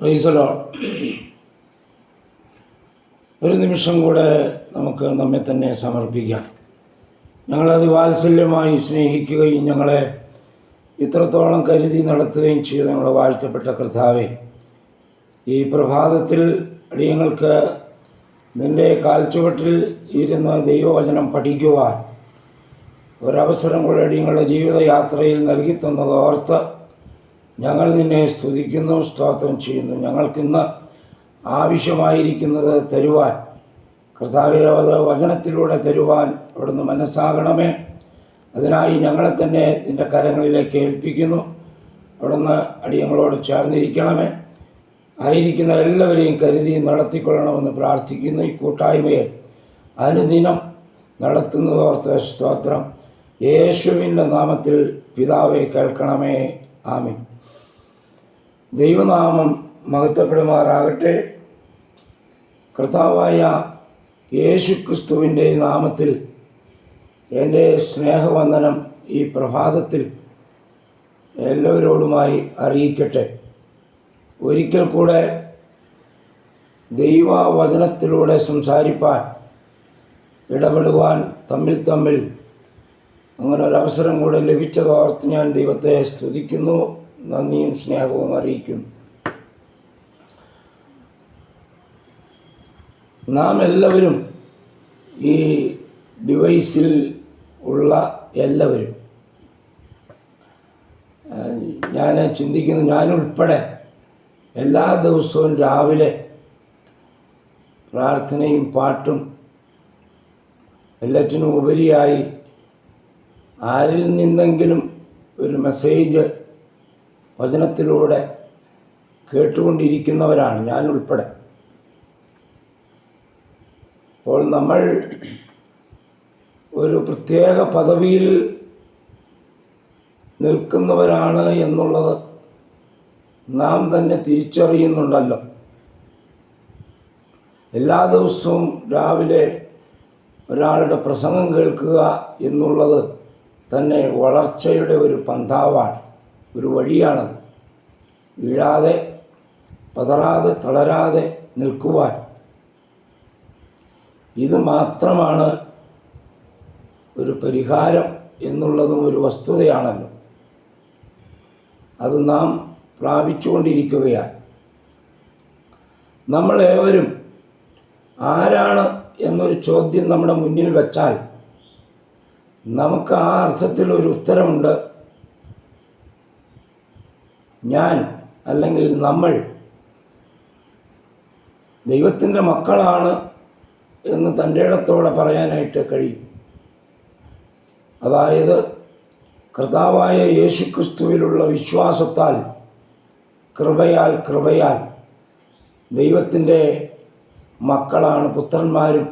Price the Lord. ഒരു നിമിഷം കൂടെ നമുക്ക് നമ്മെ തന്നെ സമർപ്പിക്കാം. ഞങ്ങളെ അതിവാത്സല്യമായി സ്നേഹിക്കുകയും ഞങ്ങളെ ഇത്രത്തോളം കരുതി നടത്തുകയും ചെയ്ത് ഞങ്ങളെ വാഴ്ത്തപ്പെട്ട കർത്താവേ, ഈ പ്രഭാതത്തിൽ അടിയങ്ങൾക്ക് നിൻ്റെ കാൽച്ചുവട്ടിൽ ഇരുന്ന് ദൈവവചനം പഠിക്കുവാൻ ഒരവസരം കൂടെ അടിയങ്ങളുടെ ജീവിതയാത്രയിൽ നൽകി തന്നതോർത്ത് ഞങ്ങൾ നിന്നെ സ്തുതിക്കുന്നു, സ്തോത്രം ചെയ്യുന്നു. ഞങ്ങൾക്കിന്ന് ആവശ്യമായിരിക്കുന്നത് തരുവാൻ കർത്താവേ, അത് വചനത്തിലൂടെ തരുവാൻ അവിടുന്ന് മനസ്സാകണമേ. അതിനായി ഞങ്ങളെ തന്നെ നിൻ്റെ കരങ്ങളിലേക്ക് ഏൽപ്പിക്കുന്നു. അവിടുന്ന് അടിയങ്ങളോട് ചേർന്നിരിക്കണമേ. ആയിരിക്കുന്ന എല്ലാവരെയും കരുതി നടത്തിക്കൊള്ളണമെന്ന് പ്രാർത്ഥിക്കുന്നു. ഈ കൂട്ടായ്മയെ അനുദിനം നടത്തുന്നതോർത്ത് സ്തോത്രം. യേശുവിൻ്റെ നാമത്തിൽ പിതാവേ കേൾക്കണമേ. ആമേൻ. ദൈവനാമം മഹത്വപ്പെടുമാറാകട്ടെ. കർത്താവായ യേശുക്രിസ്തുവിൻ്റെ നാമത്തിൽ എൻ്റെ സ്നേഹവന്ദനം ഈ പ്രഭാതത്തിൽ എല്ലാവരോടുമായി അറിയിക്കട്ടെ. ഒരിക്കൽ കൂടെ ദൈവവചനത്തിലൂടെ സംസാരിപ്പാൻ, ഇടപെടുവാൻ തമ്മിൽ അങ്ങനെ ഒരവസരം കൂടെ ലഭിച്ചതോർത്ത് ഞാൻ ദൈവത്തെ സ്തുതിക്കുന്നു, നന്ദിയും സ്നേഹവും അറിയിക്കുന്നു. നാം എല്ലാവരും, ഈ ഡിവൈസിൽ ഉള്ള എല്ലാവരും, ഞാൻ ചിന്തിക്കുന്നു, ഞാനുൾപ്പെടെ എല്ലാ ദിവസവും രാവിലെ പ്രാർത്ഥനയും പാട്ടും എല്ലാറ്റിനും ഉപരിയായി ആരിൽ നിന്നെങ്കിലും ഒരു മെസ്സേജ് വചനത്തിലൂടെ കേട്ടുകൊണ്ടിരിക്കുന്നവരാണ് ഞാനുൾപ്പെടെ. അപ്പോൾ നമ്മൾ ഒരു പ്രത്യേക പദവിയിൽ നിൽക്കുന്നവരാണ് എന്നുള്ളത് നാം തന്നെ തിരിച്ചറിയുന്നുണ്ടല്ലോ. എല്ലാ ദിവസവും രാവിലെ ഒരാളുടെ പ്രസംഗം കേൾക്കുക എന്നുള്ളത് തന്നെ വളർച്ചയുടെ ഒരു പന്ഥാവാണ്, ഒരു വഴിയാണത്. വീഴാതെ, പതറാതെ, തളരാതെ നിൽക്കുവാൻ ഇത് മാത്രമാണ് ഒരു പരിഹാരം എന്നുള്ളതും ഒരു വസ്തുതയാണല്ലോ. അത് നാം പ്രാപിച്ചുകൊണ്ടിരിക്കുകയാണ്. നമ്മളേവരും ആരാണ് എന്നൊരു ചോദ്യം നമ്മുടെ മുന്നിൽ വെച്ചാൽ നമുക്ക് ആ അർത്ഥത്തിൽ ഒരു ഉത്തരമുണ്ട്. ഞാൻ, അല്ലെങ്കിൽ നമ്മൾ ദൈവത്തിൻ്റെ മക്കളാണ് എന്ന് തൻ്റെ ഇടത്തോടെ പറയാനായിട്ട് കഴിയും. അതായത് കർത്താവായ യേശുക്രിസ്തുവിലുള്ള വിശ്വാസത്താൽ, കൃപയാൽ ദൈവത്തിൻ്റെ മക്കളാണ്, പുത്രന്മാരും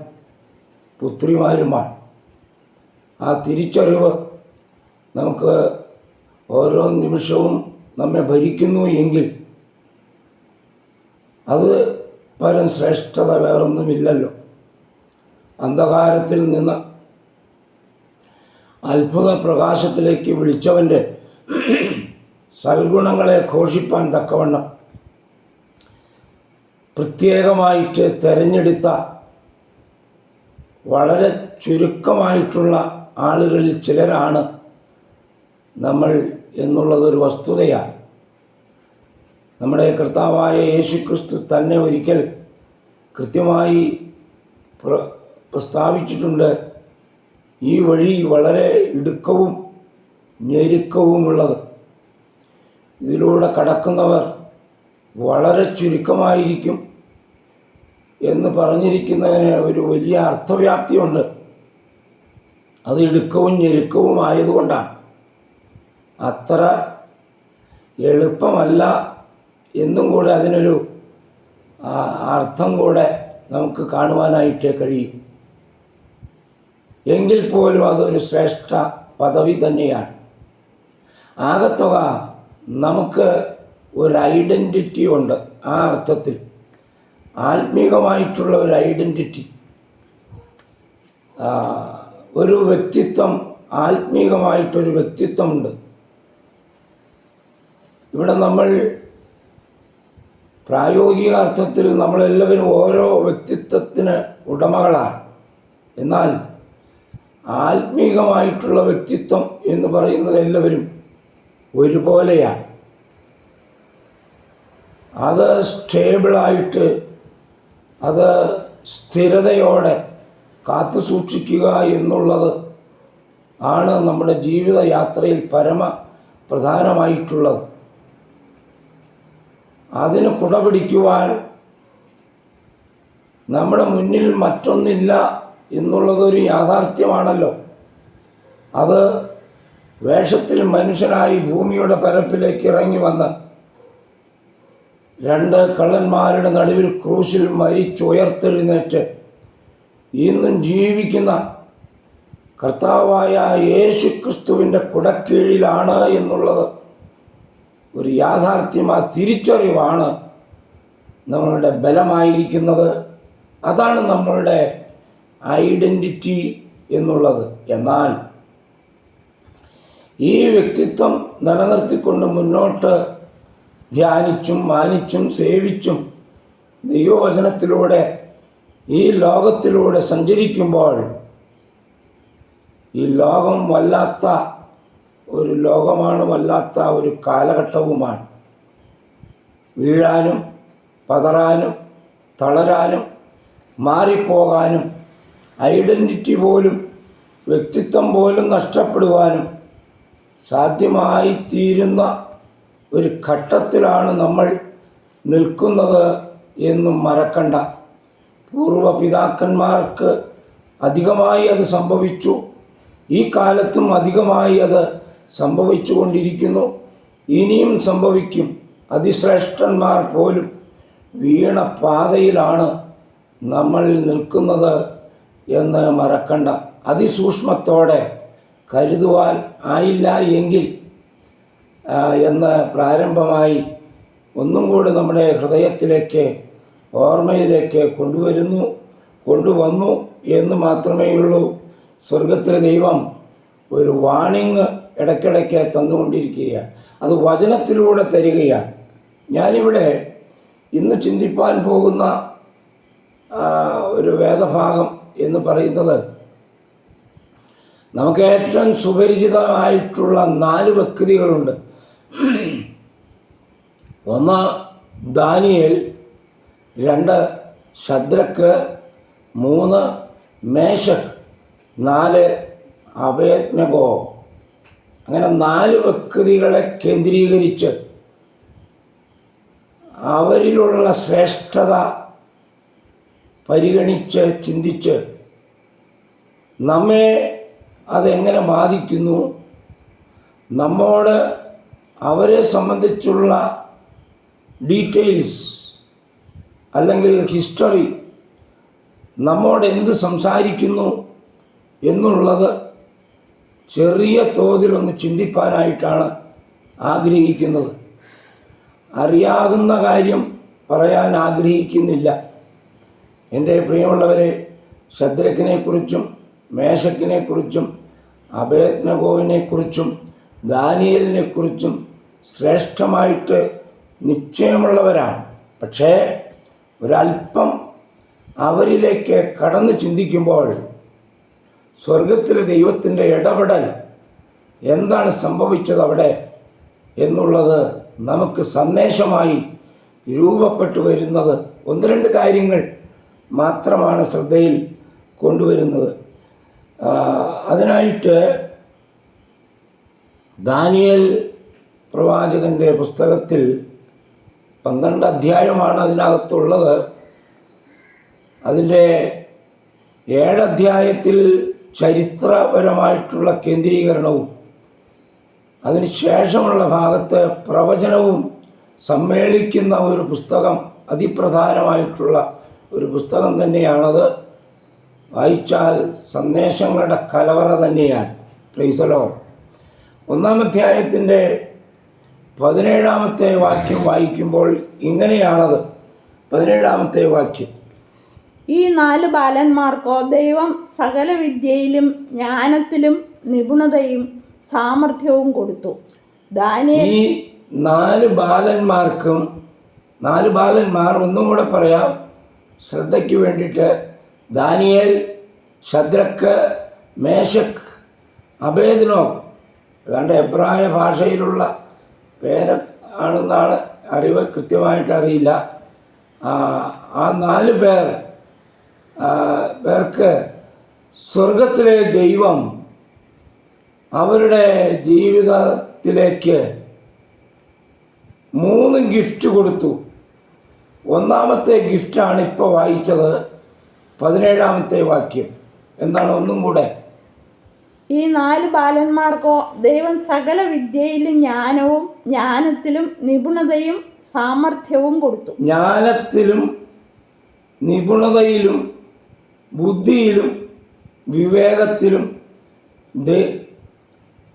പുത്രിമാരുമാണ്. ആ തിരിച്ചറിവ് നമുക്ക് ഓരോ നിമിഷവും നമ്മെ ഭരിക്കുന്നു എങ്കിൽ അത് പരം ശ്രേഷ്ഠത വേറൊന്നുമില്ലല്ലോ. അന്ധകാരത്തിൽ നിന്ന് അത്ഭുത പ്രകാശത്തിലേക്ക് വിളിച്ചവൻ്റെ സൽഗുണങ്ങളെ ഘോഷിപ്പാൻ തക്കവണ്ണം പ്രത്യേകമായിട്ട് തിരഞ്ഞെടുത്ത വളരെ ചുരുക്കമായിട്ടുള്ള ആളുകളിൽ ചിലരാണ് നമ്മൾ എന്നുള്ളതൊരു വസ്തുതയാണ്. നമ്മുടെ കർത്താവായ യേശുക്രിസ്തു തന്നെ ഒരിക്കൽ കൃത്യമായി പ്രസ്താവിച്ചിട്ടുണ്ട്. ഈ വഴി വളരെ ഇടുക്കവും ഞെരുക്കവുമുള്ളത്, ഇതിലൂടെ കടക്കുന്നവർ വളരെ ചുരുക്കമായിരിക്കും എന്ന് പറഞ്ഞിരിക്കുന്നതിന് ഒരു വലിയ അർത്ഥവ്യാപ്തിയുണ്ട്. അത് ഇടുക്കവും ഞെരുക്കവും ആയതുകൊണ്ടാണ്. അത്ര എളുപ്പമല്ല എന്നും കൂടെ അതിനൊരു അർത്ഥം കൂടെ നമുക്ക് കാണുവാനായിട്ട് കഴിയും. എങ്കിൽ പോലും അതൊരു ശ്രേഷ്ഠ പദവി തന്നെയാണ്. ആകത്തുക നമുക്ക് ഒരു ഐഡൻറ്റിറ്റി ഉണ്ട്. ആ അർത്ഥത്തിൽ ആത്മീകമായിട്ടുള്ള ഒരു ഐഡൻറ്റിറ്റി, ഒരു വ്യക്തിത്വം, ആത്മീകമായിട്ടൊരു വ്യക്തിത്വമുണ്ട്. ഇവിടെ നമ്മൾ പ്രായോഗിക അർത്ഥത്തിൽ നമ്മളെല്ലാവരും ഓരോ വ്യക്തിത്വത്തിന് ഉടമകളാണ്. എന്നാൽ ആത്മീകമായിട്ടുള്ള വ്യക്തിത്വം എന്ന് പറയുന്നത് എല്ലാവരും ഒരുപോലെയാണ്. അത് സ്റ്റേബിളായിട്ട്, അത് സ്ഥിരതയോടെ കാത്തു സൂക്ഷിക്കുക എന്നുള്ളത് ആണ് നമ്മുടെ ജീവിതയാത്രയിൽ പ്രധാനമായിട്ടുള്ളത്. അതിന് കുടപിടിക്കുവാൻ നമ്മുടെ മുന്നിൽ മറ്റൊന്നില്ല എന്നുള്ളതൊരു യാഥാർത്ഥ്യമാണല്ലോ. അത് വേഷത്തിൽ മനുഷ്യനായി ഭൂമിയുടെ പരപ്പിലേക്ക് ഇറങ്ങി വന്ന് 2 കള്ളന്മാരുടെ നടുവിൽ ക്രൂശിൽ മരിച്ചുയർത്തെഴുന്നേറ്റ് ഇന്നും ജീവിക്കുന്ന കർത്താവായ യേശുക്രിസ്തുവിൻ്റെ കുടക്കീഴിലാണ് എന്നുള്ളത് ഒരു യാഥാർത്ഥ്യം. ആ തിരിച്ചറിവാണ് നമ്മളുടെ ബലമായിരിക്കുന്നത്. അതാണ് നമ്മളുടെ ഐഡൻറ്റിറ്റി എന്നുള്ളത്. എന്നാൽ ഈ വ്യക്തിത്വം നിലനിർത്തിക്കൊണ്ട് മുന്നോട്ട് ധ്യാനിച്ചും മാനിച്ചും സേവിച്ചും ദൈവവചനത്തിലൂടെ ഈ ലോകത്തിലൂടെ സഞ്ചരിക്കുമ്പോൾ ഈ ലോകം വല്ലാത്ത ഒരു ലോകമാണ്, വല്ലാത്ത ഒരു കാലഘട്ടവുമാണ്. വീഴാനും പതറാനും തളരാനും മാറിപ്പോകാനും ഐഡൻറ്റിറ്റി പോലും വ്യക്തിത്വം പോലും നഷ്ടപ്പെടുവാനും സാധ്യമായി തീരുന്ന ഒരു ഘട്ടത്തിലാണ് നമ്മൾ നിൽക്കുന്നത് എന്നും മറക്കണ്ട. പൂർവപിതാക്കന്മാർക്ക് അധികമായി അത് സംഭവിച്ചു. ഈ കാലത്തും അധികമായി അത് സംഭവിച്ചു കൊണ്ടിരിക്കുന്നു. ഇനിയും സംഭവിക്കും. അതിശ്രേഷ്ഠന്മാർ പോലും വീണ പാതയിലാണ് നമ്മൾ നിൽക്കുന്നത് എന്ന് മറക്കണ്ട. അതിസൂക്ഷ്മത്തോടെ കരുതുവാൻ ആയില്ല എങ്കിൽ എന്ന് പ്രാരംഭമായി ഒന്നും കൂടി നമ്മുടെ ഹൃദയത്തിലേക്ക്, ഓർമ്മയിലേക്ക് കൊണ്ടുവന്നു എന്ന് മാത്രമേ ഉള്ളൂ. സ്വർഗത്തിലെ ദൈവം ഒരു വാണിംഗ് ഇടയ്ക്കിടയ്ക്ക് തന്നുകൊണ്ടിരിക്കുകയാണ്. അത് വചനത്തിലൂടെ തരികയാണ്. ഞാനിവിടെ ഇന്ന് ചിന്തിപ്പാൻ പോകുന്ന ഒരു വേദഭാഗം എന്ന് പറയുന്നത് നമുക്ക് ഏറ്റവും സുപരിചിതമായിട്ടുള്ള 4 വ്യക്തികളുണ്ട്. ഒന്ന് ദാനിയേൽ, 2 ശദ്രക്ക്, 3 മേശക്, 4 അബേദ്നെഗോ. അങ്ങനെ 4 വ്യക്തികളെ കേന്ദ്രീകരിച്ച് അവരിലുള്ള ശ്രേഷ്ഠത പരിഗണിച്ച് ചിന്തിച്ച് നമ്മെ അതെങ്ങനെ ബാധിക്കുന്നു, നമ്മോട് അവരെ സംബന്ധിച്ചുള്ള ഡീറ്റെയിൽസ് അല്ലെങ്കിൽ ഹിസ്റ്ററി നമ്മോട് എന്ത് സംസാരിക്കുന്നു എന്നുള്ളത് ചെറിയ തോതിലൊന്ന് ചിന്തിപ്പാനായിട്ടാണ് ആഗ്രഹിക്കുന്നത്. അറിയാവുന്ന കാര്യം പറയാൻ ആഗ്രഹിക്കുന്നില്ല. എൻ്റെ പ്രിയമുള്ളവരെ, ശദ്രക്കിനെക്കുറിച്ചും മേശക്കിനെക്കുറിച്ചും അബേദ്നെഗോവിനെക്കുറിച്ചും ദാനിയേലിനെക്കുറിച്ചും ശ്രേഷ്ഠമായിട്ട് നിശ്ചയമുള്ളവരാണ്. പക്ഷേ ഒരല്പം അവരിലേക്ക് കടന്ന് ചിന്തിക്കുമ്പോൾ സ്വർഗത്തിലെ ദൈവത്തിൻ്റെ ഇടപെടൽ എന്താണ് സംഭവിച്ചത് അവിടെ എന്നുള്ളത് നമുക്ക് സന്ദേശമായി രൂപപ്പെട്ടു വരുന്നത് 1-2 കാര്യങ്ങൾ മാത്രമാണ് ശ്രദ്ധയിൽ കൊണ്ടുവരുന്നത്. അതിനായിട്ട് ദാനിയേൽ പ്രവാചകൻ്റെ പുസ്തകത്തിൽ 12 അധ്യായമാണ് അതിനകത്തുള്ളത്. അതിൻ്റെ 7 അധ്യായത്തിൽ ചരിത്രപരമായിട്ടുള്ള കേന്ദ്രീകരണവും അതിനുശേഷമുള്ള ഭാഗത്ത് പ്രവചനവും സമ്മേളിക്കുന്ന ഒരു പുസ്തകം, അതിപ്രധാനമായിട്ടുള്ള ഒരു പുസ്തകം തന്നെയാണത്. വായിച്ചാൽ സന്ദേശങ്ങളുടെ കലവറ തന്നെയാണ്. Price the Lord. 1-ാം അധ്യായത്തിൻ്റെ 17-ാമത്തെ വാക്യം വായിക്കുമ്പോൾ ഇങ്ങനെയാണത്. 17-ാമത്തെ വാക്യം: ഈ 4 ബാലന്മാർക്കോ ദൈവം സകല വിദ്യയിലും ജ്ഞാനത്തിലും നിപുണതയും സാമർഥ്യവും കൊടുത്തു. ഈ 4 ബാലന്മാർക്കും 4 ബാലന്മാർ, ഒന്നും കൂടെ പറയാം ശ്രദ്ധയ്ക്ക് വേണ്ടിയിട്ട്. Daniel, Shadrach, Meshach, അബേദ്നോ. ഏതാണ്ട് എബ്രായ ഭാഷയിലുള്ള പേര് ആണെന്നാണ് അറിവ്, കൃത്യമായിട്ട് അറിയില്ല. ആ 4 പേർക്ക് സ്വർഗത്തിലെ ദൈവം അവരുടെ ജീവിതത്തിലേക്ക് 3 ഗിഫ്റ്റ് കൊടുത്തു. ഒന്നാമത്തെ ഗിഫ്റ്റാണ് ഇപ്പോൾ വായിച്ചത്, 17-ാമത്തെ വാക്യം. എന്താണ് ഒന്നും കൂടെ? ഈ 4 ബാലന്മാർക്കോ ദൈവം സകല വിദ്യയിലും ജ്ഞാനത്തിലും നിപുണതയും സാമർഥ്യവും കൊടുത്തു. ജ്ഞാനത്തിലും നിപുണതയിലും ബുദ്ധിയിലും വിവേകത്തിലും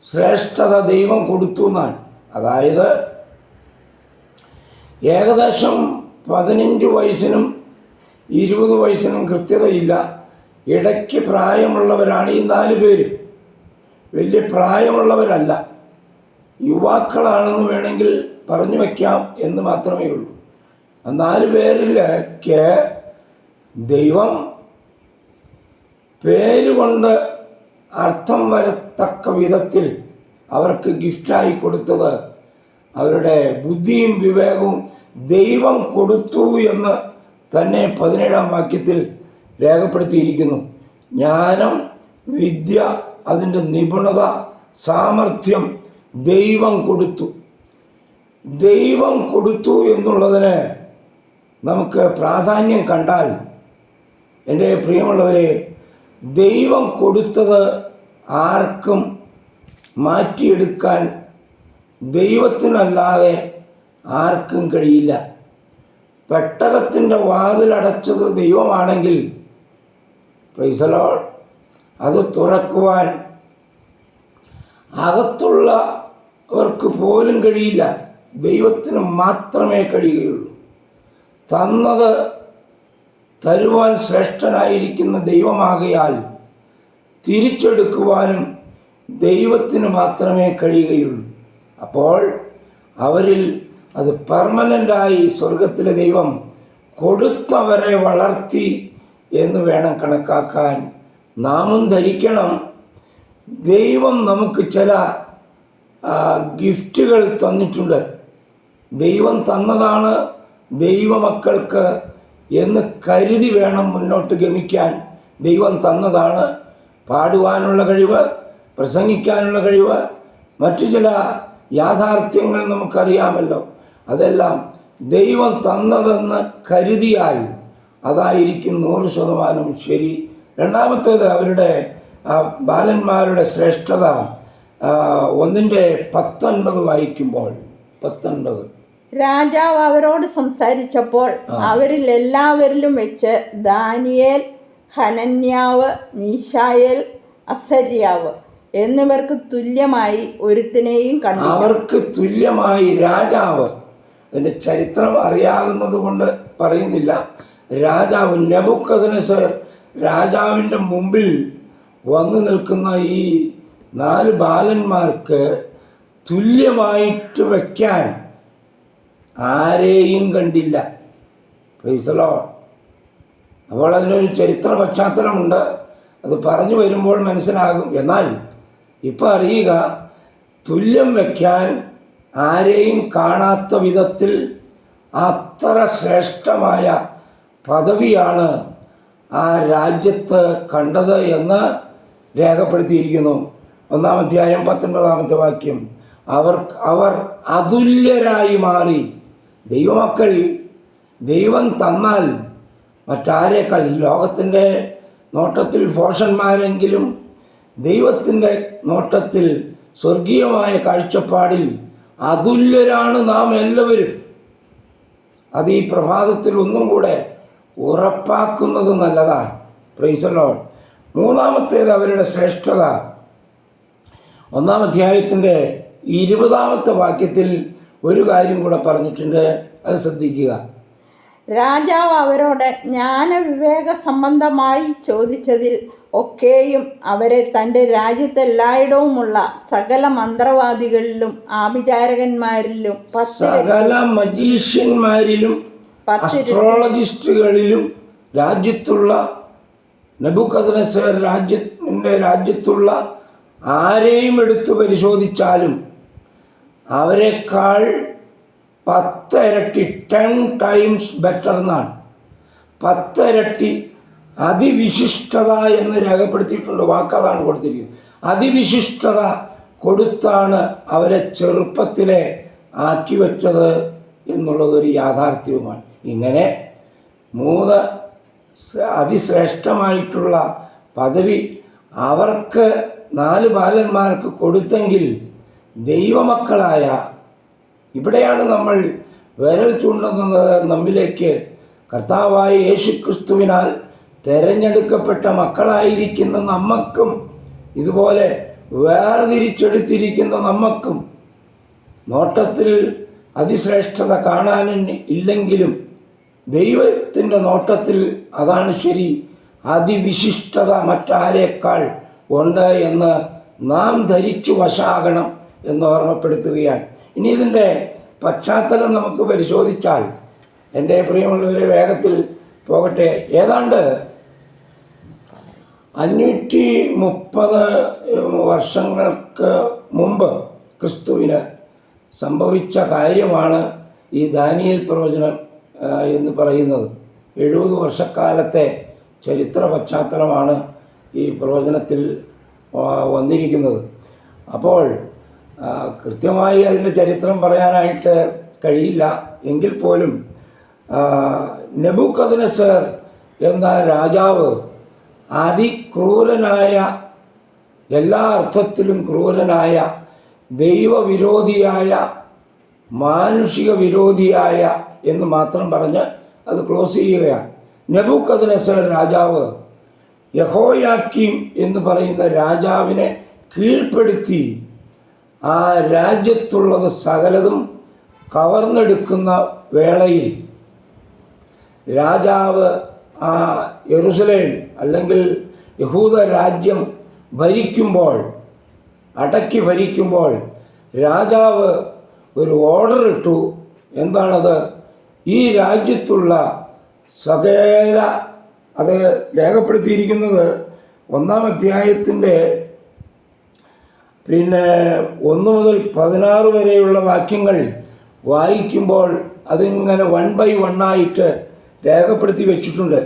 ശ്രേഷ്ഠത ദൈവം കൊടുത്തു എന്നാണ്. അതായത് ഏകദേശം 15 വയസ്സിനും 20 വയസ്സിനും കൃത്യതയില്ല, ഇടയ്ക്ക് പ്രായമുള്ളവരാണ് ഈ 4 പേര്. വലിയ പ്രായമുള്ളവരല്ല, യുവാക്കളാണെന്ന് വേണമെങ്കിൽ പറഞ്ഞു വയ്ക്കാം എന്ന് മാത്രമേ ഉള്ളൂ. 4 പേരിലേക്ക് ദൈവം പേരുകൊണ്ട് അർത്ഥം വരത്തക്ക വിധത്തിൽ അവർക്ക് ഗിഫ്റ്റായി കൊടുത്തത് അവരുടെ ബുദ്ധിയും വിവേകവും ദൈവം കൊടുത്തു എന്ന് തന്നെ 17-ാം വാക്യത്തിൽ രേഖപ്പെടുത്തിയിരിക്കുന്നു. ജ്ഞാനം, വിദ്യ, അതിൻ്റെ നിപുണത, സാമർഥ്യം ദൈവം കൊടുത്തു. ദൈവം കൊടുത്തു എന്നുള്ളതിന് നമുക്ക് പ്രാധാന്യം കണ്ടാൽ, എൻ്റെ പ്രിയമുള്ളവരെ, ദൈവം കൊടുത്തത് ആർക്കും മാറ്റിയെടുക്കാൻ ദൈവത്തിനല്ലാതെ ആർക്കും കഴിയില്ല. പെട്ടകത്തിൻ്റെ വാതിലടച്ചത് ദൈവമാണെങ്കിൽ, പ്രൈസ് ദി ലോർഡ്, അത് തുറക്കുവാൻ അകത്തുള്ളവർക്ക് പോലും കഴിയില്ല, ദൈവത്തിന് മാത്രമേ കഴിയുകയുള്ളൂ. തന്നത് തരുവാൻ ശ്രേഷ്ഠനായിരിക്കുന്ന ദൈവമാകയാൽ തിരിച്ചെടുക്കുവാനും ദൈവത്തിന് മാത്രമേ കഴിയുകയുള്ളൂ. അപ്പോൾ അവരിൽ അത് പെർമനൻ്റായി സ്വർഗത്തിലെ ദൈവം കൊടുത്തവരെ വളർത്തി എന്ന് വേണം കണക്കാക്കാൻ. നാമും ധരിക്കണം, ദൈവം നമുക്ക് ചില ഗിഫ്റ്റുകൾ തന്നിട്ടുണ്ട്. ദൈവം തന്നതാണ് ദൈവമക്കൾക്ക് എന്ന് കരുതി വേണം മുന്നോട്ട് ഗമിക്കാൻ. ദൈവം തന്നതാണ്. പാടുവാനുള്ള കഴിവ്, പ്രസംഗിക്കാനുള്ള കഴിവ്, മറ്റു ചില യാഥാർത്ഥ്യങ്ങൾ നമുക്കറിയാമല്ലോ. അതെല്ലാം ദൈവം തന്നതെന്ന് കരുതിയാൽ അതായിരിക്കും 100% ശരി. രണ്ടാമത്തേത്, അവരുടെ ബാലന്മാരുടെ ശ്രേഷ്ഠത 1:19 വായിക്കുമ്പോൾ, 19, രാജാവ് അവരോട് സംസാരിച്ചപ്പോൾ അവരിൽ എല്ലാവരിലും വെച്ച് ദാനിയേൽ, ഹനന്യാവ്, മീശായേൽ, അസര്യാവ് എന്നിവർക്ക് തുല്യമായി ഒരുത്തിനെയും കണ്ടു. അവർക്ക് തുല്യമായി രാജാവ്, അതിൻ്റെ ചരിത്രം അറിയാവുന്നത് കൊണ്ട് പറയുന്നില്ല. രാജാവ് നെബൂഖദ്നേസർ രാജാവിൻ്റെ മുമ്പിൽ വന്നു നിൽക്കുന്ന ഈ 4 ബാലന്മാർക്ക് തുല്യമായിട്ട് വയ്ക്കാൻ ആരെയും കണ്ടില്ല. Price the Lord. അപ്പോൾ അതിനൊരു ചരിത്ര പശ്ചാത്തലമുണ്ട്, അത് പറഞ്ഞു വരുമ്പോൾ മനസ്സിലാകും. എന്നാൽ ഇപ്പം അറിയുക, തുല്യം വയ്ക്കാൻ ആരെയും കാണാത്ത വിധത്തിൽ അത്ര ശ്രേഷ്ഠമായ പദവിയാണ് ആ രാജ്യത്ത് കണ്ടത് എന്ന് രേഖപ്പെടുത്തിയിരിക്കുന്നു. 1-ാം അധ്യായം 19-ാമത്തെ വാക്യം. അവർ അതുല്യരായി മാറി. ദൈവമക്കൾ ദൈവം തന്നാൽ മറ്റാരേക്കാൾ, ലോകത്തിൻ്റെ നോട്ടത്തിൽ ഭോഷന്മാരെങ്കിലും ദൈവത്തിൻ്റെ നോട്ടത്തിൽ സ്വർഗീയമായ കാഴ്ചപ്പാടിൽ അതുല്യരാണ് നാം എല്ലാവരും. അത് ഈ പ്രഭാതത്തിൽ ഒന്നും കൂടെ ഉറപ്പാക്കുന്നത് നല്ലതാണ്. Price the Lord. മൂന്നാമത്തേത് അവരുടെ ശ്രേഷ്ഠത. 1-ാം അധ്യായത്തിൻ്റെ 20-ാമത്തെ വാക്യത്തിൽ ഒരു കാര്യം കൂടെ പറഞ്ഞിട്ടുണ്ട്, അത് ശ്രദ്ധിക്കുക. രാജാവ് അവരോട് ജ്ഞാനവിവേക സംബന്ധമായി ചോദിച്ചതിൽ ഒക്കെയും അവരെ തൻ്റെ രാജ്യത്തെല്ലായിടവുമുള്ള സകല മന്ത്രവാദികളിലും ആഭിചാരകന്മാരിലും സകല മജീഷ്യന്മാരിലും അസ്ട്രോളജിസ്റ്റുകളിലും രാജ്യത്തുള്ള നെബൂഖദ്നേസർ രാജ്യത്തുള്ള ആരെയും എടുത്തു പരിശോധിച്ചാലും അവരെക്കാൾ 10 ഇരട്ടി 10 ടൈംസ് ബെറ്റർ എന്നാണ്. 10 ഇരട്ടി അതിവിശിഷ്ടത എന്ന് രേഖപ്പെടുത്തിയിട്ടുണ്ട്. വാക്കതാണ് കൊടുത്തിരിക്കുന്നത്. അതിവിശിഷ്ടത കൊടുത്താണ് അവരെ ചെറുപ്പത്തിലെ ആക്കി വെച്ചത് എന്നുള്ളതൊരു യാഥാർത്ഥ്യവുമാണ്. ഇങ്ങനെ 3 അതിശ്രേഷ്ഠമായിട്ടുള്ള പദവി അവർക്ക് 4 ബാലന്മാർക്ക് കൊടുത്തെങ്കിൽ ദൈവമക്കളായ, ഇവിടെയാണ് നമ്മൾ വിരൽ ചൂണ്ടുന്നത് നമ്മിലേക്ക്, കർത്താവായ യേശുക്രിസ്തുവിനാൽ തിരഞ്ഞെടുക്കപ്പെട്ട മക്കളായിരിക്കുന്ന നമ്മക്കും, ഇതുപോലെ വേർതിരിച്ചെടുത്തിരിക്കുന്ന നമ്മക്കും നോട്ടത്തിൽ അതിശ്രേഷ്ഠത കാണാൻ ഇല്ലെങ്കിലും ദൈവത്തിൻ്റെ നോട്ടത്തിൽ അതാണ് ശരി. അതിവിശിഷ്ടത മറ്റാരേക്കാൾ ഉണ്ട് എന്ന് നാം ധരിച്ചു വശാകണം എന്ന് ഓർമ്മപ്പെടുത്തുകയാണ്. ഇനി ഇതിൻ്റെ പശ്ചാത്തലം നമുക്ക് പരിശോധിച്ചാൽ, എൻ്റെ പ്രിയമുള്ളവരെ വേഗത്തിൽ പോകട്ടെ, ഏതാണ്ട് 530 വർഷങ്ങൾക്ക് മുമ്പ് ക്രിസ്തുവിന് സംഭവിച്ച കാര്യമാണ് ഈ ദാനിയേൽ പ്രവചനം എന്ന് പറയുന്നത്. 70 വർഷക്കാലത്തെ ചരിത്ര പശ്ചാത്തലമാണ് ഈ പ്രവചനത്തിൽ വന്നിരിക്കുന്നത്. അപ്പോൾ കൃത്യമായി അതിൻ്റെ ചരിത്രം പറയാനായിട്ട് കഴിയില്ല. എങ്കിൽ പോലും നെബൂഖദ്നേസർ എന്ന രാജാവ് അതിക്രൂരനായ, എല്ലാ അർത്ഥത്തിലും ക്രൂരനായ, ദൈവവിരോധിയായ, മാനുഷിക വിരോധിയായ എന്ന് മാത്രം പറഞ്ഞ് അത് ക്ലോസ് ചെയ്യുകയാണ്. നെബൂഖദ്നേസർ രാജാവ് യഹോയാക്കീം എന്ന് പറയുന്ന രാജാവിനെ കീഴ്പ്പെടുത്തി ആ രാജ്യത്തുള്ളത് സകലതും കവർന്നെടുക്കുന്ന വേളയിൽ രാജാവ് ആ യെരുശലേം അല്ലെങ്കിൽ യഹൂദ രാജ്യം ഭരിക്കുമ്പോൾ, അടക്കി ഭരിക്കുമ്പോൾ രാജാവ് ഒരു ഓർഡർ ഇട്ടു. എന്താണത്? ഈ രാജ്യത്തുള്ള സകല, അത് രേഖപ്പെടുത്തിയിരിക്കുന്നത് 1-ാം അധ്യായത്തിൻ്റെ 1 മുതൽ 16 വരെയുള്ള വാക്യങ്ങൾ വായിക്കുമ്പോൾ അതിങ്ങനെ 1 by 1 ആയിട്ട് രേഖപ്പെടുത്തി വെച്ചിട്ടുണ്ട്.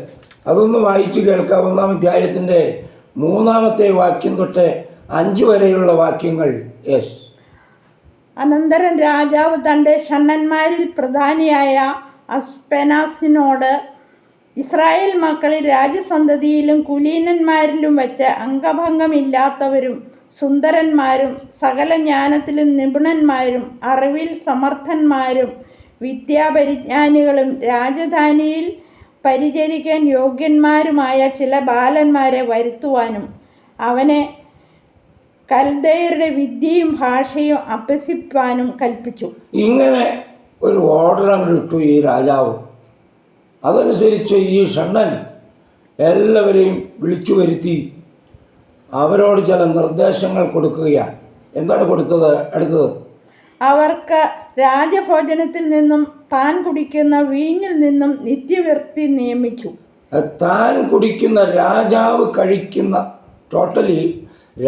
അതൊന്ന് വായിച്ച് കേൾക്കാം. 1-ാം അധ്യായത്തിൻ്റെ 3-ാമത്തെ വാക്യം തൊട്ട് 5 വരെയുള്ള വാക്യങ്ങൾ. യെസ്. അനന്തരം രാജാവ് തൻ്റെ ഷണ്ഡന്മാരിൽ പ്രധാനിയായ അസ്പെനാസിനോട്, ഇസ്രായേൽ മക്കളിൽ രാജസന്തതിയിലും കുലീനന്മാരിലും വെച്ച് അംഗഭംഗമില്ലാത്തവരും സുന്ദരന്മാരും സകല ജ്ഞാനത്തിലും നിപുണന്മാരും അറിവിൽ സമർത്ഥന്മാരും വിദ്യാപരിജ്ഞാനികളും രാജധാനിയിൽ പരിചരിക്കാൻ യോഗ്യന്മാരുമായ ചില ബാലന്മാരെ വരുത്തുവാനും അവനെ കൽദയരുടെ വിദ്യയും ഭാഷയും അഭ്യസിപ്പാനും കൽപ്പിച്ചു. ഇങ്ങനെ ഒരു ഓർഡർ അങ്ങ് ഇട്ടു ഈ രാജാവ്. അതനുസരിച്ച് ഈ ഷണ്ഡൻ എല്ലാവരെയും വിളിച്ചു വരുത്തി അവരോട് ചില നിർദ്ദേശങ്ങൾ കൊടുക്കുകയാണ്. എന്താണ് കൊടുത്തത്? അടുത്തത്, അവർക്ക് രാജഭോജനത്തിൽ നിന്നും താൻ കുടിക്കുന്ന വീഞ്ഞിൽ നിന്നും നിത്യവൃത്തി നിയമിച്ചു. താൻ കുടിക്കുന്ന, രാജാവ് കഴിക്കുന്ന, ടോട്ടലി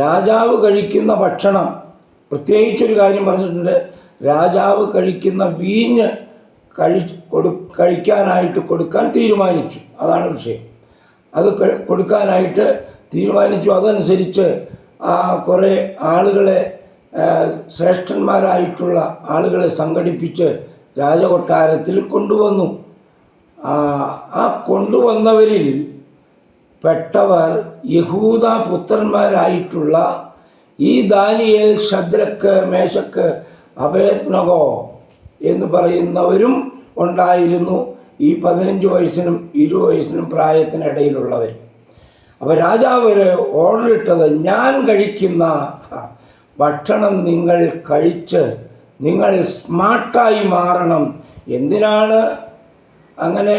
രാജാവ് കഴിക്കുന്ന ഭക്ഷണം, പ്രത്യേകിച്ചൊരു കാര്യം പറഞ്ഞിട്ടുണ്ട്, രാജാവ് കഴിക്കുന്ന വീഞ്ഞ് കഴിക്കാനായിട്ട് കൊടുക്കാൻ തീരുമാനിച്ചു. അതാണ് വിഷയം. അത് കൊടുക്കാനായിട്ട് തീരുമാനിച്ചു. അതനുസരിച്ച് കുറേ ആളുകളെ, ശ്രേഷ്ഠന്മാരായിട്ടുള്ള ആളുകളെ സംഘടിപ്പിച്ച് രാജകൊട്ടാരത്തിൽ കൊണ്ടുവന്നു. ആ കൊണ്ടുവന്നവരിൽ പെട്ടവർ യഹൂദ പുത്രന്മാരായിട്ടുള്ള ഈ ദാനിയേൽ, ശദ്രക്ക്, മേശക്ക്, അബേദ്നഗോ എന്ന് പറയുന്നവരും ഉണ്ടായിരുന്നു. ഈ 15 വയസ്സിനും 20 വയസ്സിനും പ്രായത്തിനിടയിലുള്ളവർ. അപ്പോൾ രാജാവ് ഒരു ഓർഡർ ഇട്ടത്, ഞാൻ കഴിക്കുന്ന ഭക്ഷണം നിങ്ങൾ കഴിച്ച് നിങ്ങൾ സ്മാർട്ടായി മാറണം. എന്തിനാണ് അങ്ങനെ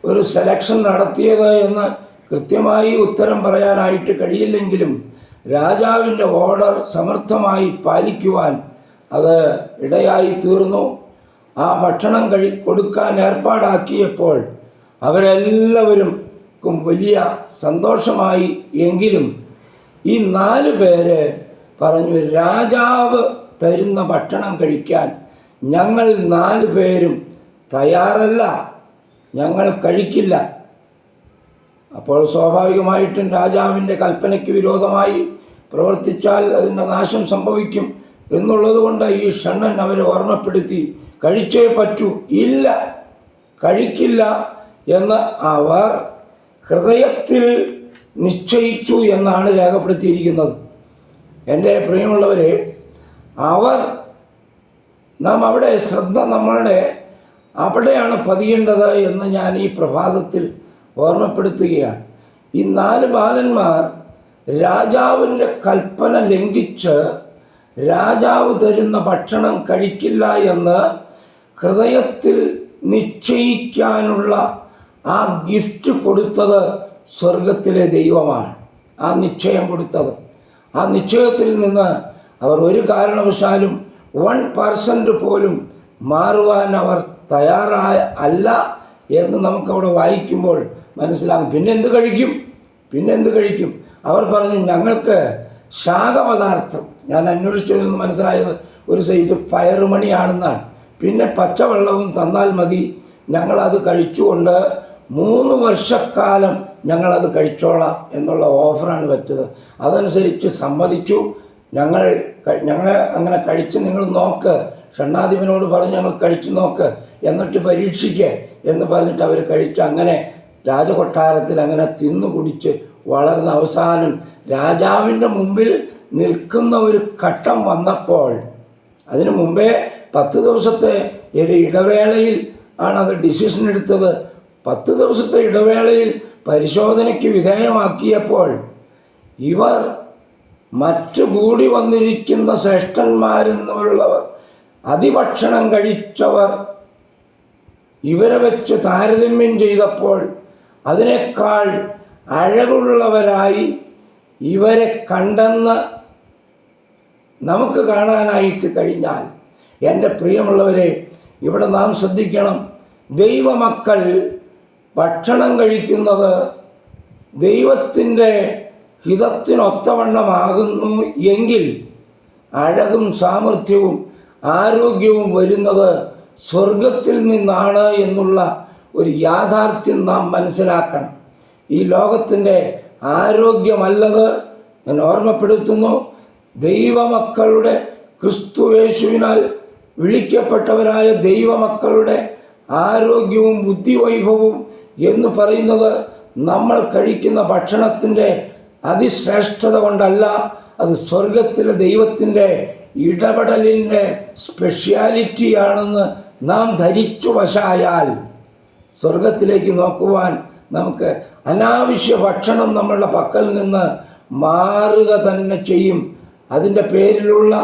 ഒരു സെലക്ഷൻ നടത്തിയത് എന്ന് കൃത്യമായി ഉത്തരം പറയാനായിട്ട് കഴിയില്ലെങ്കിലും രാജാവിൻ്റെ ഓർഡർ സമർത്ഥമായി പാലിക്കുവാൻ അത് ഇടയായി തീർന്നു. ആ ഭക്ഷണം കൊടുക്കാൻ ഏർപ്പാടാക്കിയപ്പോൾ അവരെല്ലാവർക്കും വലിയ സന്തോഷമായി. എങ്കിലും ഈ 4 പേര് പറഞ്ഞു, രാജാവ് തരുന്ന ഭക്ഷണം കഴിക്കാൻ ഞങ്ങൾ 4 പേരും തയ്യാറല്ല, ഞങ്ങൾ കഴിക്കില്ല. അപ്പോൾ സ്വാഭാവികമായിട്ടും രാജാവിൻ്റെ കൽപ്പനയ്ക്ക് വിരോധമായി പ്രവർത്തിച്ചാൽ അതിൻ്റെ നാശം സംഭവിക്കും എന്നുള്ളത് കൊണ്ട് ഈ ഷണ്ണൻ അവരെ ഓർമ്മപ്പെടുത്തി, കഴിച്ചേ പറ്റൂ, ഇല്ല കഴിക്കില്ല എന്ന് അവർ ഹൃദയത്തിൽ നിശ്ചയിച്ചു എന്നാണ് രേഖപ്പെടുത്തിയിരിക്കുന്നത്. എൻ്റെ പ്രിയമുള്ളവരെ, നാം അവിടെ ശ്രദ്ധ നമ്മളുടെ അവിടെയാണ് പതിയേണ്ടത് എന്ന് ഞാൻ ഈ പ്രഭാതത്തിൽ ഓർമ്മപ്പെടുത്തുകയാണ്. ഈ 4 ബാലന്മാർ രാജാവിൻ്റെ കൽപ്പന ലംഘിച്ച് രാജാവ് തരുന്ന ഭക്ഷണം കഴിക്കില്ല എന്ന് ഹൃദയത്തിൽ നിശ്ചയിക്കാനുള്ള ആ ഗിഫ്റ്റ് കൊടുത്തത് സ്വർഗത്തിലെ ദൈവമാണ്. ആ നിശ്ചയം കൊടുത്തത്, ആ നിശ്ചയത്തിൽ നിന്ന് അവർ ഒരു കാരണവശാലും 1% പോലും മാറുവാൻ അവർ തയ്യാറായ അല്ല എന്ന് നമുക്കവിടെ വായിക്കുമ്പോൾ മനസ്സിലാകും. പിന്നെന്ത് കഴിക്കും? അവർ പറഞ്ഞു, ഞങ്ങൾക്ക് ശാഖപദാർത്ഥം, ഞാൻ അന്വേഷിച്ചതിൽ നിന്ന് മനസ്സിലായത് ഒരു സൈസ് പയറുമണിയാണെന്നാണ്. പിന്നെ പച്ചവെള്ളവും തന്നാൽ മതി, ഞങ്ങളത് കഴിച്ചുകൊണ്ട് 3 വർഷക്കാലം ഞങ്ങളത് കഴിച്ചോളാം എന്നുള്ള ഓഫറാണ് വെച്ചത്. അതനുസരിച്ച് സമ്മതിച്ചു. ഞങ്ങളെ അങ്ങനെ കഴിച്ച് നിങ്ങൾ നോക്ക്, ഷണ്ണാധിപനോട് പറഞ്ഞ് ഞങ്ങൾ കഴിച്ചു നോക്ക്, എന്നിട്ട് പരീക്ഷിക്കുക എന്ന് പറഞ്ഞിട്ട് അവർ കഴിച്ച് അങ്ങനെ രാജകൊട്ടാരത്തിൽ അങ്ങനെ തിന്നു കുടിച്ച് വളർന്ന അവസാനം രാജാവിൻ്റെ മുമ്പിൽ നിൽക്കുന്ന ഒരു ഘട്ടം വന്നപ്പോൾ, അതിനു മുമ്പേ 10 ദിവസത്തെ ഒരു ഇടവേളയിൽ ആണത് ഡിസിഷൻ എടുത്തത്. 10 ദിവസത്തെ ഇടവേളയിൽ പരിശോധനയ്ക്ക് വിധേയമാക്കിയപ്പോൾ ഇവർ മറ്റു കൂടി വന്നിരിക്കുന്ന ശ്രേഷ്ഠന്മാരെന്നുള്ളവർ, അതിഭക്ഷണം കഴിച്ചവർ ഇവരെ വെച്ച് താരതമ്യം ചെയ്തപ്പോൾ അതിനേക്കാൾ അഴകുള്ളവരായി ഇവരെ കണ്ടെന്ന് നമുക്ക് കാണാനായിട്ട് കഴിഞ്ഞാൽ, എൻ്റെ പ്രിയമുള്ളവരെ, ഇവിടെ നാം ശ്രദ്ധിക്കണം. ദൈവമക്കൾ ഭക്ഷണം കഴിക്കുന്നത് ദൈവത്തിൻ്റെ ഹിതത്തിനൊത്തവണ്ണമാകുന്നു എങ്കിൽ അഴകും സാമർഥ്യവും ആരോഗ്യവും വരുന്നത് സ്വർഗത്തിൽ നിന്നാണ് എന്നുള്ള ഒരു യാഥാർത്ഥ്യം നാം മനസ്സിലാക്കണം. ഈ ലോകത്തിൻ്റെ ആരോഗ്യമല്ലത്. ഞാൻ ഓർമ്മപ്പെടുത്തുന്നു, ദൈവമക്കളുടെ ക്രിസ്തുയേശുവിനാൽ വിളിക്കപ്പെട്ടവരായ ദൈവമക്കളുടെ ആരോഗ്യവും ബുദ്ധിവൈഭവവും എന്ന് പറയുന്നത് നമ്മൾ കഴിക്കുന്ന ഭക്ഷണത്തിൻ്റെ അതിശ്രേഷ്ഠത കൊണ്ടല്ല, അത് സ്വർഗത്തിലെ ദൈവത്തിൻ്റെ ഇടപെടലിൻ്റെ സ്പെഷ്യാലിറ്റിയാണെന്ന് നാം ധരിച്ചു വശായാൽ സ്വർഗത്തിലേക്ക് നോക്കുവാൻ നമുക്ക് അനാവശ്യ ഭക്ഷണം നമ്മളുടെ പക്കൽ നിന്ന് മാറുക തന്നെ ചെയ്യും. അതിൻ്റെ പേരിലുള്ള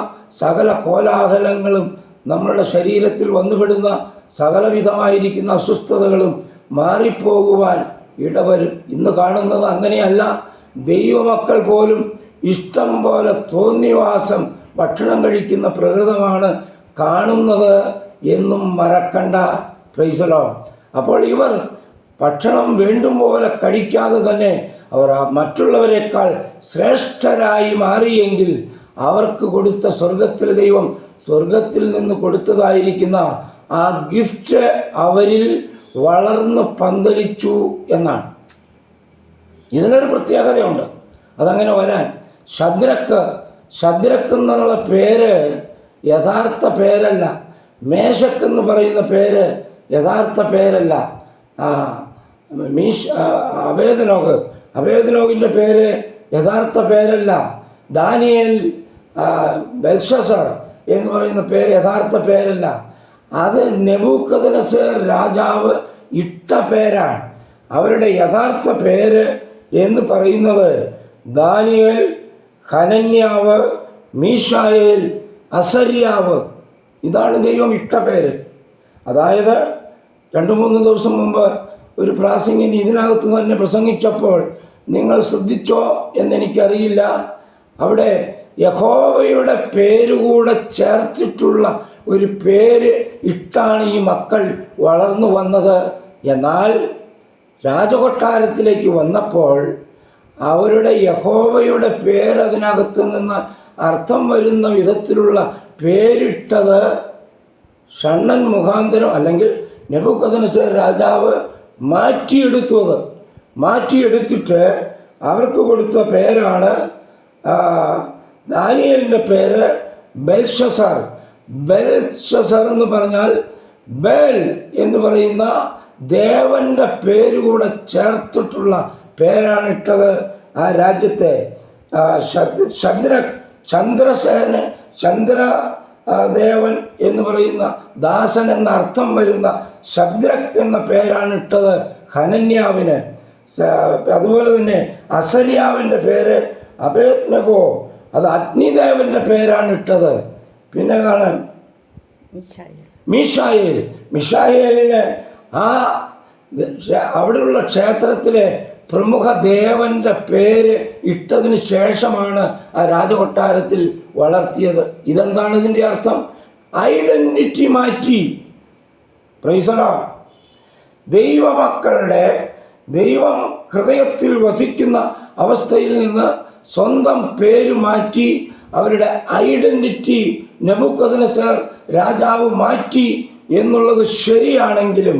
സകല കോലാഹലങ്ങളും നമ്മളുടെ ശരീരത്തിൽ വന്നുപെടുന്ന സകലവിധമായിരിക്കുന്ന അസ്വസ്ഥതകളും മാറിപ്പോകുവാൻ ഇടവരും. ഇന്ന് കാണുന്നത് അങ്ങനെയല്ല. ദൈവമക്കൾ പോലും ഇഷ്ടം പോലെ തോന്നിവാസം ഭക്ഷണം കഴിക്കുന്ന പ്രകൃതമാണ് കാണുന്നത് എന്നും മറക്കണ്ട. പ്രൈസലോ. അപ്പോൾ ഇവർ ഭക്ഷണം വേണ്ടും പോലെ കഴിക്കാതെ തന്നെ അവർ മറ്റുള്ളവരെക്കാൾ ശ്രേഷ്ഠരായി മാറിയെങ്കിൽ അവർക്ക് കൊടുത്ത സ്വർഗത്തിലെ ദൈവം സ്വർഗത്തിൽ നിന്ന് കൊടുത്തതായിരിക്കുന്ന ആ ഗിഫ്റ്റ് അവരിൽ വളർന്ന് പന്തലിച്ചു എന്നാണ്. ഇതിനൊരു പ്രത്യേകതയുണ്ട്. അതങ്ങനെ വരാൻ ശദ്രക്ക് എന്നുള്ള പേര് യഥാർത്ഥ പേരല്ല. മേശക്കെന്ന് പറയുന്ന പേര് യഥാർത്ഥ പേരല്ല. അബേദ്നേഗോവിൻ്റെ പേര് യഥാർത്ഥ പേരല്ല. ദാനിയേൽ, ബെൽഷസർ എന്ന് പറയുന്ന പേര് യഥാർത്ഥ പേരല്ല. അത് നെബൂഖദ്നേസർ രാജാവ് ഇട്ട പേരാണ്. അവരുടെ യഥാർത്ഥ പേര് എന്ന് പറയുന്നത് ദാനിയേൽ, ഹനന്യാവ്, മീശായേൽ, അസര്യാവ്. ഇതാണ് ദൈവം ഇട്ട പേര്. അതായത് 2-3 ദിവസം മുമ്പ് ഒരു പ്രാസംഗികൻ ഇതിനകത്ത് തന്നെ പ്രസംഗിച്ചപ്പോൾ നിങ്ങൾ ശ്രദ്ധിച്ചോ എന്നെനിക്കറിയില്ല. അവിടെ യഹോവയുടെ പേരുകൂടെ ചേർത്തിട്ടുള്ള ഒരു പേര് ഇട്ടാണ് ഈ മക്കൾ വളർന്നു വന്നത്. എന്നാൽ രാജകൊട്ടാരത്തിലേക്ക് വന്നപ്പോൾ അവരുടെ യഹോവയുടെ പേര് അതിനകത്ത് നിന്ന് അർത്ഥം വരുന്ന വിധത്തിലുള്ള പേരിട്ടത് ഷണ്ഡൻ മുഖാന്തരം, അല്ലെങ്കിൽ നെബൂഖദ്നേസർ രാജാവ് മാറ്റിയെടുത്തിട്ട് അവർക്ക് കൊടുത്ത പേരാണ്, ദാനിയേലിൻ്റെ പേര് ബെൽഷസർ. ബെൽഷസർ എന്ന് പറഞ്ഞാൽ ബേൽ എന്ന് പറയുന്ന ദേവൻ്റെ പേരുകൂടെ ചേർത്തിട്ടുള്ള പേരാണ് ഇട്ടത് ആ രാജ്യത്തെ. ചന്ദ്രദേവൻ എന്ന് പറയുന്ന ദാസൻ എന്ന അർത്ഥം വരുന്ന ശദ്രക് എന്ന പേരാണ് ഇട്ടത് ഹനന്യാവിന്. അതുപോലെ തന്നെ അസര്യാവിൻ്റെ പേര് അബേദ്നെഗോ, അത് അഗ്നിദേവൻ്റെ പേരാണ് ഇട്ടത്. പിന്നെ ഏതാണ്? മിഷായേലിന് അവിടെയുള്ള ക്ഷേത്രത്തിലെ പ്രമുഖ ദേവൻ്റെ പേര് ഇട്ടതിന് ശേഷമാണ് ആ രാജകൊട്ടാരത്തിൽ വളർത്തിയത്. ഇതെന്താണ് ഇതിൻ്റെ അർത്ഥം? ഐഡൻറ്റിറ്റി മാറ്റി. Price the Lord. ദൈവമക്കളുടെ ദൈവം ഹൃദയത്തിൽ വസിക്കുന്ന അവസ്ഥയിൽ നിന്ന് സ്വന്തം പേര് മാറ്റി അവരുടെ ഐഡൻറ്റിറ്റി നെബൂഖദ്നേസർ രാജാവ് മാറ്റി എന്നുള്ളത് ശരിയാണെങ്കിലും,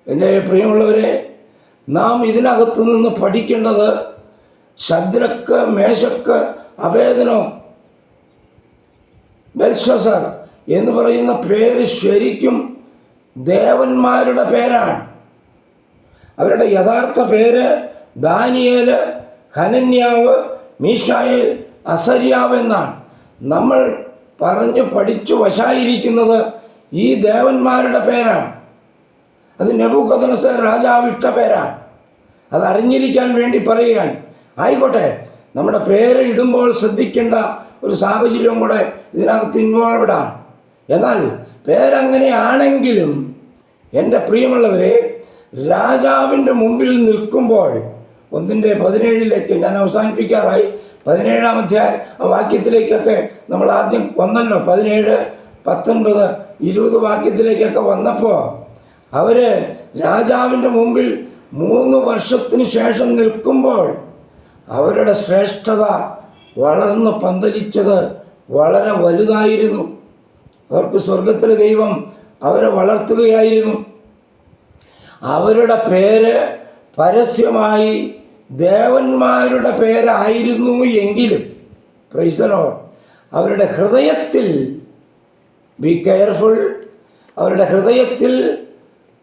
എൻ്റെ പ്രിയമുള്ളവരെ, നാം ഇതിനകത്ത് നിന്ന് പഠിക്കേണ്ടത് ശദ്രക്ക്, മേശക്ക്, അബേദ്നെഗോ, ബെൽഷസർ എന്ന് പറയുന്ന പേര് ശരിക്കും ദേവന്മാരുടെ പേരാണ്. അവരുടെ യഥാർത്ഥ പേര് ദാനിയേൽ, ഹനന്യാവ്, മീശായേൽ, അസര്യാവ് എന്നാണ്. നമ്മൾ പഠിച്ചു വശായിരിക്കുന്നത് ഈ ദേവന്മാരുടെ പേരാണ്. അത് നെബൂഖദ്നേസർ രാജാവ് ഇട്ട പേരാണ്. അത് അറിഞ്ഞിരിക്കാൻ വേണ്ടി പറയുകയാണ്. ആയിക്കോട്ടെ, നമ്മുടെ പേര് ഇടുമ്പോൾ ശ്രദ്ധിക്കേണ്ട ഒരു സാഹചര്യം കൂടെ ഇതിനകത്ത് ഇൻവോൾവ്ഡാണ്. എന്നാൽ പേരങ്ങനെയാണെങ്കിലും എൻ്റെ പ്രിയമുള്ളവരെ, രാജാവിൻ്റെ മുമ്പിൽ നിൽക്കുമ്പോൾ 1:17 ഞാൻ അവസാനിപ്പിക്കാറായി. 17-ാം അധ്യായ വാക്യത്തിലേക്കൊക്കെ നമ്മൾ ആദ്യം വന്നല്ലോ. 17, 19, 20 വാക്യത്തിലേക്കൊക്കെ വന്നപ്പോൾ അവർ രാജാവിൻ്റെ മുമ്പിൽ 3 വർഷത്തിന് ശേഷം നിൽക്കുമ്പോൾ അവരുടെ ശ്രേഷ്ഠത വളർന്ന് പന്തലിച്ചത് വളരെ വലുതായിരുന്നു. അവർക്ക് സ്വർഗത്തിലെ ദൈവം അവരെ വളർത്തുകയായിരുന്നു. അവരുടെ പേര് പരസ്യമായി ദേവന്മാരുടെ പേരായിരുന്നു എങ്കിലും, പ്രൈസ് ദി ലോർഡ്, അവരുടെ ഹൃദയത്തിൽ, ബി കെയർഫുൾ, അവരുടെ ഹൃദയത്തിൽ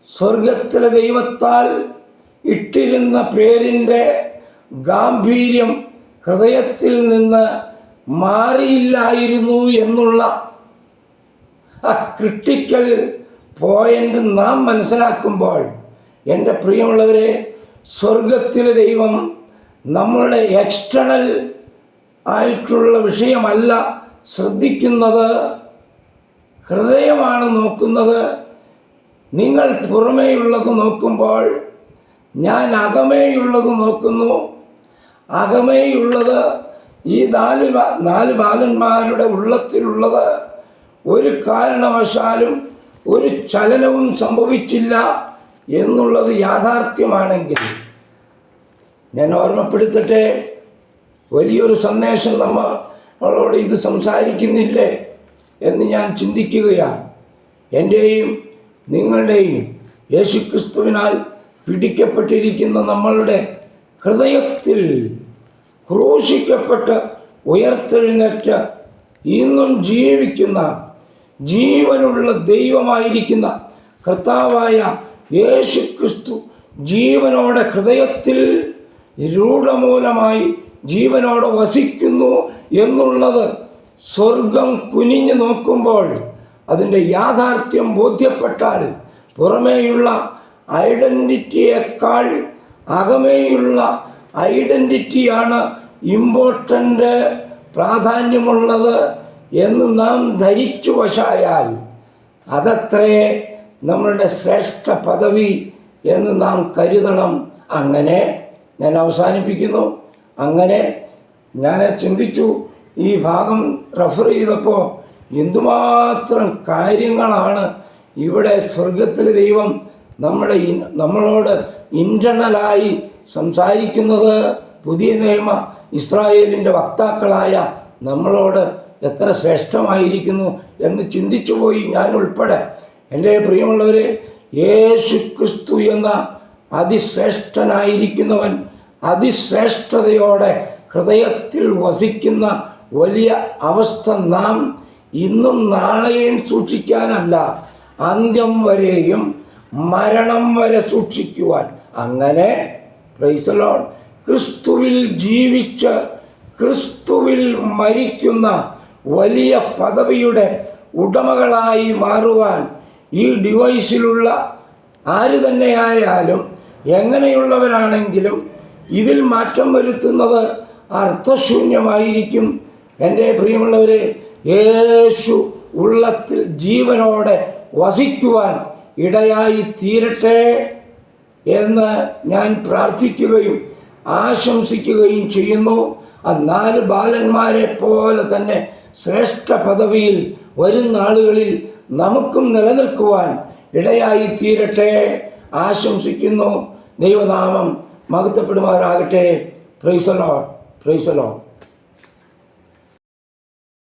സ്വർഗത്തിലെ ദൈവത്താൽ ഇട്ടിരുന്ന പേരിൻ്റെ ഗാംഭീര്യം ഹൃദയത്തിൽ നിന്ന് മാറിയില്ലായിരുന്നു എന്നുള്ള ആ ക്രിട്ടിക്കൽ പോയിന്റ് നാം മനസ്സിലാക്കുമ്പോൾ, എൻ്റെ പ്രിയമുള്ളവരെ, സ്വർഗത്തിലെ ദൈവം നമ്മളുടെ എക്സ്റ്റേണൽ ആയിട്ടുള്ള വിഷയമല്ല ശ്രദ്ധിക്കുന്നത്, ഹൃദയമാണ് നോക്കുന്നത്. നിങ്ങൾ പുറമേയുള്ളത് നോക്കുമ്പോൾ ഞാൻ അകമേയുള്ളത് നോക്കുന്നു. അകമേയുള്ളത് ഈ നാല് ബാലന്മാരുടെ ഉള്ളത്തിലുള്ളത് ഒരു കാരണവശാലും ഒരു ചലനവും സംഭവിച്ചില്ല എന്നുള്ളത് യാഥാർത്ഥ്യമാണെങ്കിൽ, ഞാൻ ഓർമ്മപ്പെടുത്തട്ടെ, വലിയൊരു സന്ദേശം നമ്മളോട് ഇത് സംസാരിക്കുന്നില്ലേ എന്ന് ഞാൻ ചിന്തിക്കുകയാണ്. എൻ്റെയും നിങ്ങളുടെയും യേശുക്രിസ്തുവിനാൽ പിടിക്കപ്പെട്ടിരിക്കുന്ന നമ്മളുടെ ഹൃദയത്തിൽ ക്രൂശിക്കപ്പെട്ട് ഉയർത്തെഴുന്നേറ്റ ഇന്നും ജീവിക്കുന്ന ജീവനുള്ള ദൈവമായിരിക്കുന്ന കർത്താവായ യേശുക്രിസ്തു ജീവനോടെ ഹൃദയത്തിൽ രൂഢമൂലമായി ജീവനോടെ വസിക്കുന്നു എന്നുള്ളത് സ്വർഗം കുനിഞ്ഞു നോക്കുമ്പോൾ അതിൻ്റെ യാഥാർത്ഥ്യം ബോധ്യപ്പെട്ടാൽ, പുറമേയുള്ള ഐഡൻറ്റിറ്റിയേക്കാൾ അകമേയുള്ള ഐഡൻറ്റിറ്റിയാണ് ഇമ്പോർട്ടൻ്റ്, പ്രാധാന്യമുള്ളത് എന്ന് നാം ധരിച്ചു വശായാൽ അതത്രേ നമ്മളുടെ ശ്രേഷ്ഠ പദവി എന്ന് നാം കരുതണം. അങ്ങനെ ഞാൻ അവസാനിപ്പിക്കുന്നു. അങ്ങനെ ഞാൻ ചിന്തിച്ചു, ഈ ഭാഗം റെഫർ ചെയ്തപ്പോൾ എന്തുമാത്രം കാര്യങ്ങളാണ് ഇവിടെ സ്വർഗത്തിലെ ദൈവം നമ്മളോട് ഇൻ്റർണലായി സംസാരിക്കുന്നത്. പുതിയ നിയമ ഇസ്രായേലിൻ്റെ വക്താക്കളായ നമ്മളോട് എത്ര ശ്രേഷ്ഠമായിരിക്കുന്നു എന്ന് ചിന്തിച്ചു പോയി ഞാൻ ഉൾപ്പെടെ. എൻ്റെ പ്രിയമുള്ളവരെ, യേശു ക്രിസ്തു എന്ന അതിശ്രേഷ്ഠനായിരിക്കുന്നവൻ അതിശ്രേഷ്ഠതയോടെ ഹൃദയത്തിൽ വസിക്കുന്ന വലിയ അവസ്ഥ നാം ഇന്നും നാളെയും സൂക്ഷിക്കാനല്ല, അന്ത്യം വരെയും മരണം വരെ സൂക്ഷിക്കുവാൻ. അങ്ങനെ പ്രൈസ് ദി ലോർഡ്, ക്രിസ്തുവിൽ ജീവിച്ച് ക്രിസ്തുവിൽ മരിക്കുന്ന വലിയ പദവിയുടെ ഉടമകളായി മാറുവാൻ ഈ ഡിവൈസിലുള്ള ആര് തന്നെയായാലും എങ്ങനെയുള്ളവരാണെങ്കിലും ഇതിൽ മാറ്റം വരുത്തുന്നത് അർത്ഥശൂന്യമായിരിക്കും. എൻ്റെ പ്രിയമുള്ളവരെ, യേശു ഉള്ളത്തിൽ ജീവനോടെ വസിക്കുവാൻ ഇടയായി തീരട്ടെ എന്ന് ഞാൻ പ്രാർത്ഥിക്കുകയും ആശംസിക്കുകയും ചെയ്യുന്നു. ആ 4 ബാലന്മാരെ പോലെ തന്നെ ശ്രേഷ്ഠ പദവിയിൽ വരുന്ന ആളുകളിൽ നമുക്കും നിലനിൽക്കുവാൻ ഇടയായി തീരട്ടെ ആശംസിക്കുന്നു. ദൈവനാമം മഹത്വപ്പെടുമാറാകട്ടെ. Praise the Lord, praise the Lord.